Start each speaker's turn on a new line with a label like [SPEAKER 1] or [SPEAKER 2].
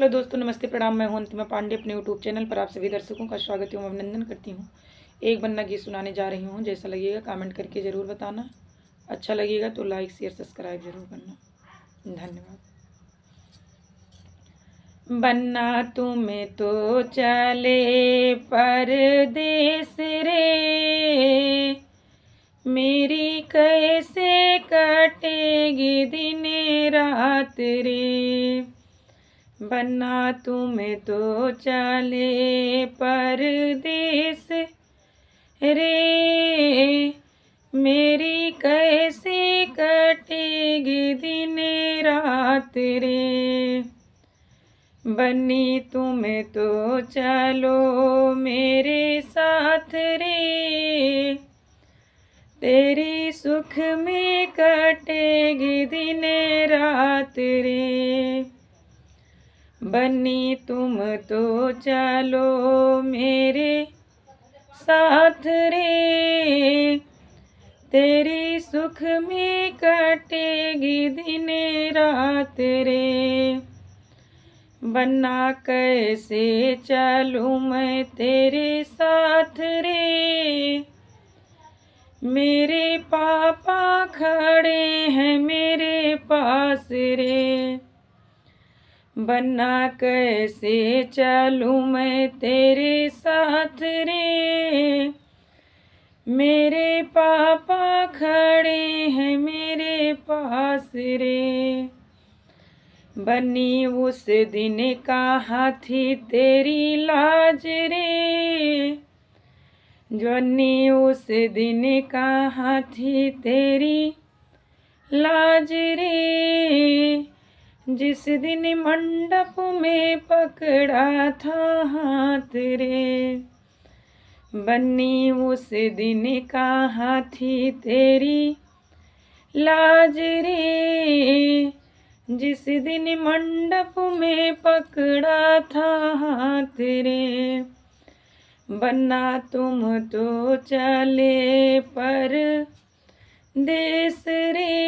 [SPEAKER 1] Hello दोस्तों, नमस्ते, प्रणाम। मैं हूं अंतिमा पांडे। अपने यूट्यूब चैनल पर आप सभी दर्शकों का स्वागत एवं अभिनंदन करती हूं। एक बन्ना गीत सुनाने जा रही हूं। जैसा लगेगा कमेंट करके ज़रूर बताना। अच्छा लगेगा तो लाइक शेयर सब्सक्राइब जरूर करना। धन्यवाद। बन्ना तुम्हें तो चले परदेस रे, मेरी कैसे कटेगी दिन रात रे। बन्ना तुम्हें तो चले परदेस रे, मेरी कैसे कटेगी दिन रात रे। बन्नी तुम्हें तो चलो मेरे साथ रे, तेरी सुख में कटेगी दिन रात रे। बन्नी तुम तो चलो मेरे साथ रे, तेरी सुख में कटेगी दिन रात रे। बन्ना कैसे चलूं मैं तेरे साथ रे, मेरे पापा खड़े हैं मेरे पास रे। बन्ना कैसे चलूं मैं तेरे साथ रे, मेरे पापा खड़े हैं मेरे पास रे। बन्नी उस दिन कहाँ थी तेरी लाज रे, बन्नी उस दिन कहाँ थी तेरी लाज रे। जिस दिन मंडप में पकड़ा था हाथ रे, बन्नी उस दिन कहाँ थी तेरी लाज रे। जिस दिन मंडप में पकड़ा था हाथ रे। बन्ना तुम तो चले पर देश रे,